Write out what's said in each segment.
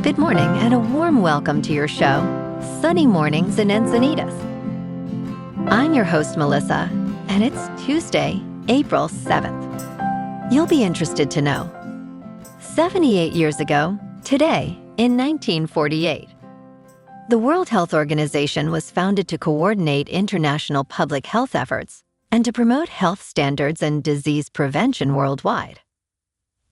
Good morning and a warm welcome to your show, Sunny Mornings in Encinitas. I'm your host, Melissa, and it's Tuesday, April 7th. You'll be interested to know. 78 years ago, today, in 1948, the World Health Organization was founded to coordinate international public health efforts and to promote health standards and disease prevention worldwide.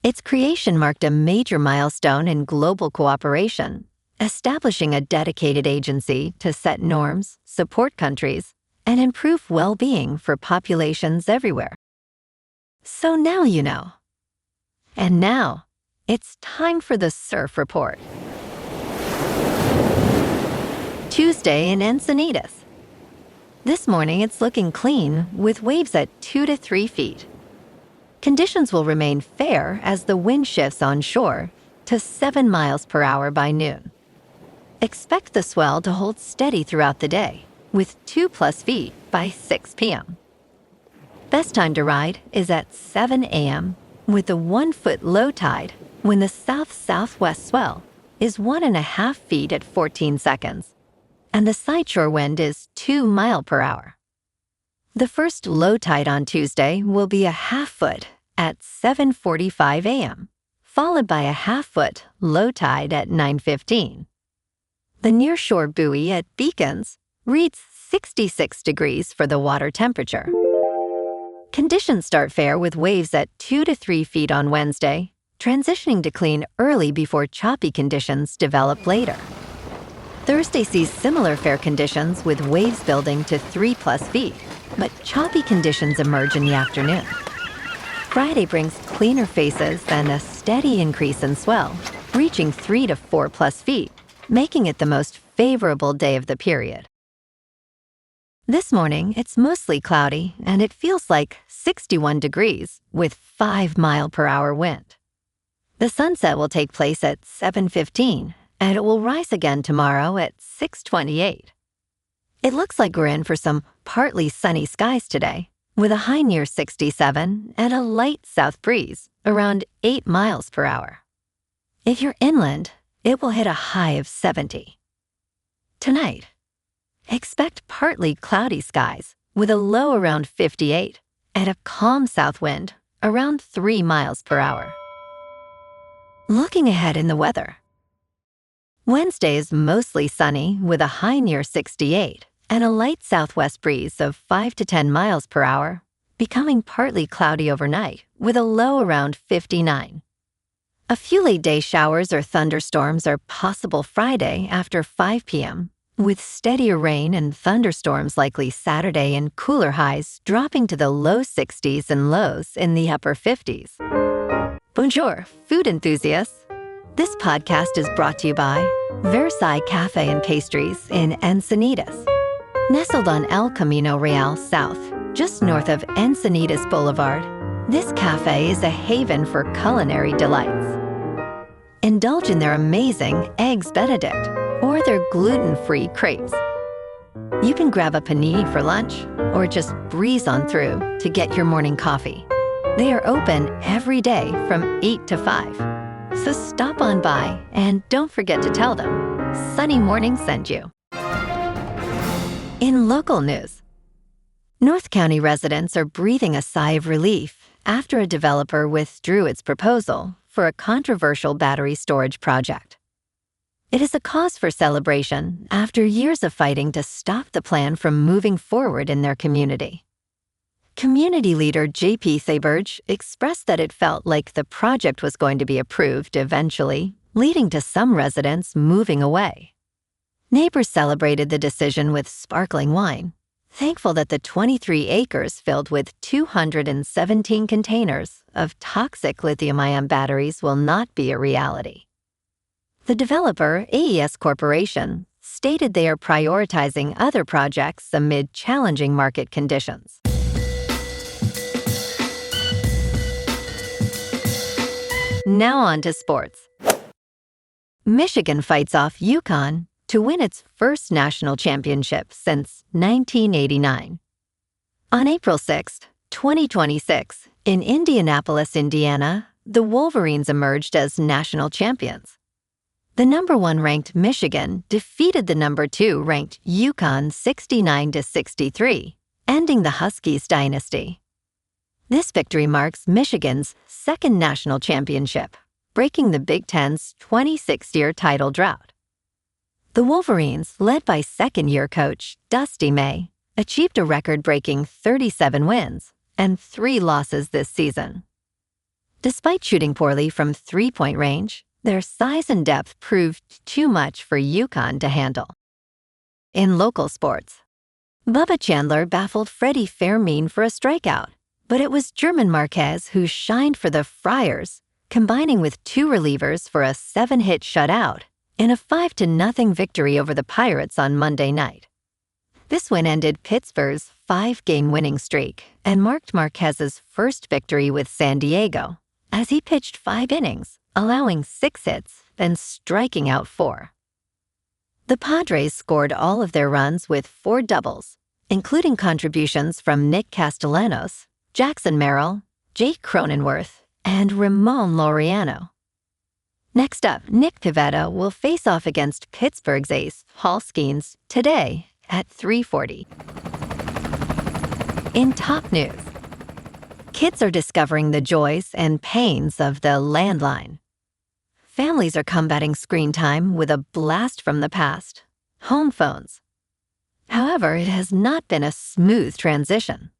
Its creation marked a major milestone in global cooperation, establishing a dedicated agency to set norms, support countries, and improve well-being for populations everywhere. So now you know. And now, it's time for the Surf Report. Tuesday in Encinitas. This morning it's looking clean with waves at 2 to 3 feet. Conditions will remain fair as the wind shifts onshore to 7 miles per hour by noon. Expect the swell to hold steady throughout the day, with 2+ feet by 6 p.m. Best time to ride is at 7 a.m. with a 1-foot low tide when the south-southwest swell is 1.5 feet at 14 seconds, and the sideshore wind is 2 miles per hour. The first low tide on Tuesday will be a 1/2 foot at 7:45 a.m., followed by a 1/2 foot low tide at 9:15. The nearshore buoy at Beacons reads 66 degrees for the water temperature. Conditions start fair with waves at 2 to 3 feet on Wednesday, transitioning to clean early before choppy conditions develop later. Thursday sees similar fair conditions with waves building to 3+ feet, but choppy conditions emerge in the afternoon. Friday brings cleaner faces and a steady increase in swell, reaching 3 to 4+ feet, making it the most favorable day of the period. This morning, it's mostly cloudy and it feels like 61 degrees with 5 mile per hour wind. The sunset will take place at 7:15 and it will rise again tomorrow at 6:28. It looks like we're in for some partly sunny skies today, with a high near 67 and a light south breeze around 8 miles per hour. If you're inland, it will hit a high of 70. Tonight, expect partly cloudy skies with a low around 58 and a calm south wind around 3 miles per hour. Looking ahead in the weather. Wednesday is mostly sunny with a high near 68 and a light southwest breeze of 5 to 10 miles per hour, becoming partly cloudy overnight with a low around 59. A few late-day showers or thunderstorms are possible Friday after 5 p.m., with steadier rain and thunderstorms likely Saturday and cooler highs dropping to the low 60s and lows in the upper 50s. Bonjour, food enthusiasts. This podcast is brought to you by Versailles Cafe and Pastries in Encinitas. Nestled on El Camino Real South, just north of Encinitas Boulevard, this cafe is a haven for culinary delights. Indulge in their amazing Eggs Benedict or their gluten-free crepes. You can grab a panini for lunch or just breeze on through to get your morning coffee. They are open every day from 8 to 5. So stop on by and don't forget to tell them Sunny Morning sent you. In local news, North County residents are breathing a sigh of relief after a developer withdrew its proposal for a controversial battery storage project. It is a cause for celebration after years of fighting to stop the plan from moving forward in their community. Community leader JP Theberge expressed that it felt like the project was going to be approved eventually, leading to some residents moving away. Neighbors celebrated the decision with sparkling wine, thankful that the 23 acres filled with 217 containers of toxic lithium-ion batteries will not be a reality. The developer, AES Corporation, stated they are prioritizing other projects amid challenging market conditions. Now on to sports. Michigan fights off UConn to win its first national championship since 1989. On April 6, 2026, in Indianapolis, Indiana, the Wolverines emerged as national champions. The number 1 ranked Michigan defeated the number 2 ranked Yukon 69-63, ending the Huskies' dynasty. This victory marks Michigan's second national championship, breaking the Big Ten's 26-year title drought. The Wolverines, led by second-year coach Dusty May, achieved a record-breaking 37 wins and 3 losses this season. Despite shooting poorly from three-point range, their size and depth proved too much for Yukon to handle. In local sports, Bubba Chandler baffled Freddie Fairmean for a strikeout, but it was German Marquez who shined for the Friars, combining with 2 relievers for a 7-hit shutout in a 5-0 victory over the Pirates on Monday night. This win ended Pittsburgh's 5-game winning streak and marked Marquez's first victory with San Diego, as he pitched 5 innings, allowing 6 hits and striking out 4. The Padres scored all of their runs with 4 doubles, including contributions from Nick Castellanos, Jackson Merrill, Jake Cronenworth, and Ramon Laureano. Next up, Nick Pivetta will face off against Pittsburgh's ace, Halt today at 3:40. In top news, kids are discovering the joys and pains of the landline. Families are combating screen time with a blast from the past, home phones. However, it has not been a smooth transition.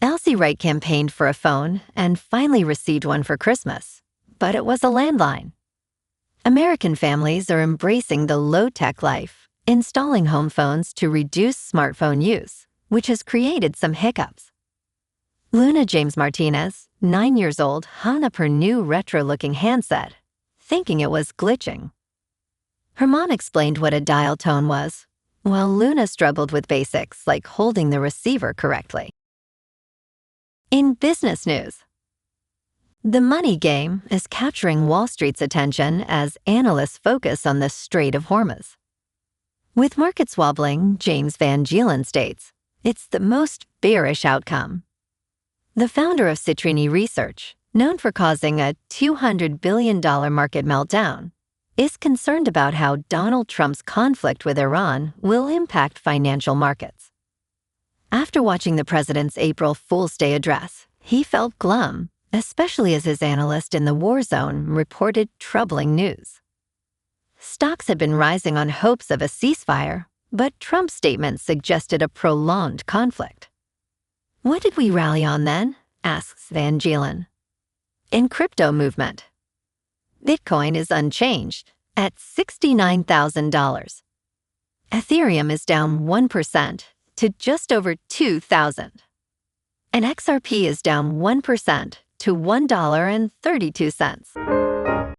Elsie Wright campaigned for a phone and finally received one for Christmas, but it was a landline. American families are embracing the low-tech life, installing home phones to reduce smartphone use, which has created some hiccups. Luna James Martinez, 9 years old, hung up her new retro-looking handset, thinking it was glitching. Her mom explained what a dial tone was, while Luna struggled with basics like holding the receiver correctly. In business news, the money game is capturing Wall Street's attention as analysts focus on the Strait of Hormuz. With markets wobbling, James Van Gielen states, it's the most bearish outcome. The founder of Citrini Research, known for causing a $200 billion market meltdown, is concerned about how Donald Trump's conflict with Iran will impact financial markets. After watching the president's April Fool's Day address, he felt glum, especially as his analyst in the war zone reported troubling news. Stocks had been rising on hopes of a ceasefire, but Trump's statement suggested a prolonged conflict. What did we rally on then? Asks Van Gielen. In crypto movement, Bitcoin is unchanged at $69,000. Ethereum is down 1% to just over $2,000. And XRP is down 1% to $1.32.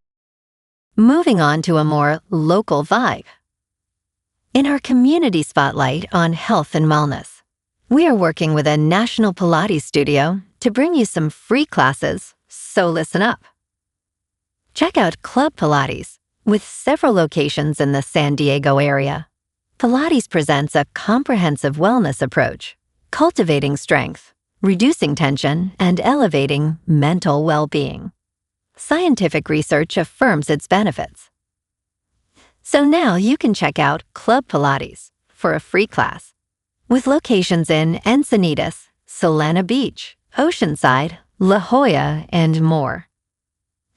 Moving on to a more local vibe. In our community spotlight on health and wellness, we are working with a national Pilates studio to bring you some free classes, so listen up. Check out Club Pilates, with several locations in the San Diego area. Pilates presents a comprehensive wellness approach, cultivating strength, reducing tension, and elevating mental well-being. Scientific research affirms its benefits. So now you can check out Club Pilates for a free class, with locations in Encinitas, Solana Beach, Oceanside, La Jolla, and more.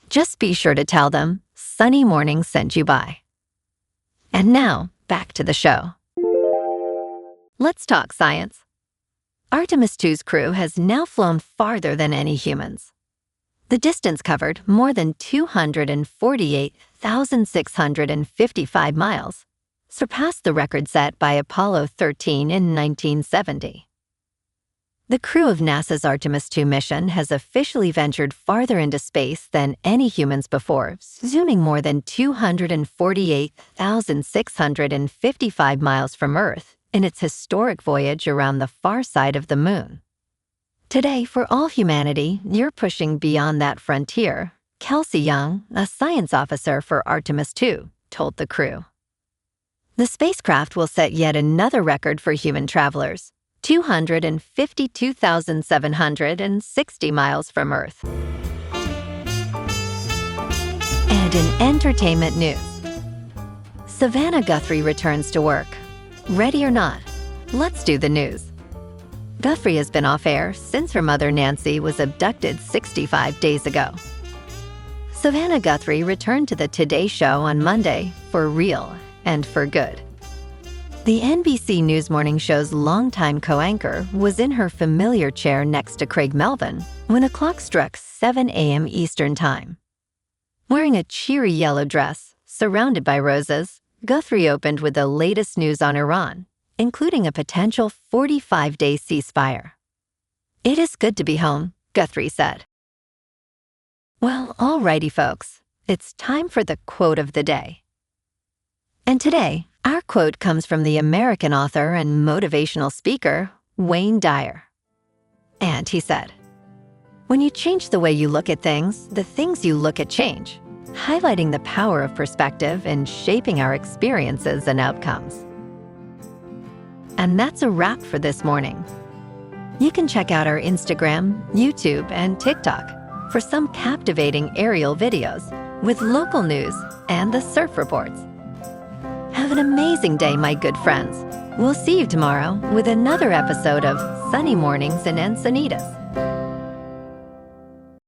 Just be sure to tell them Sunny Morning sent you by. And now, back to the show. Let's talk science. Artemis II's crew has now flown farther than any humans. The distance covered, more than 248,655 miles, surpassed the record set by Apollo 13 in 1970. The crew of NASA's Artemis II mission has officially ventured farther into space than any humans before, zooming more than 248,655 miles from Earth in its historic voyage around the far side of the Moon. Today, for all humanity, you're pushing beyond that frontier, Kelsey Young, a science officer for Artemis II, told the crew. The spacecraft will set yet another record for human travelers, 252,760 miles from Earth. And in entertainment news, Savannah Guthrie returns to work. Ready or not, let's do the news. Guthrie has been off air since her mother Nancy was abducted 65 days ago. Savannah Guthrie returned to the Today Show on Monday for real and for good. The NBC News Morning Show's longtime co-anchor was in her familiar chair next to Craig Melvin when the clock struck 7 a.m. Eastern Time. Wearing a cheery yellow dress, surrounded by roses, Guthrie opened with the latest news on Iran, including a potential 45-day ceasefire. "It is good to be home," Guthrie said. Well, alrighty, folks. It's time for the quote of the day. And today, our quote comes from the American author and motivational speaker, Wayne Dyer. And he said, "When you change the way you look at things, the things you look at change, highlighting the power of perspective and shaping our experiences and outcomes." And that's a wrap for this morning. You can check out our Instagram, YouTube, and TikTok for some captivating aerial videos with local news and the surf reports. Have an amazing day, my good friends. We'll see you tomorrow with another episode of Sunny Mornings in Encinitas.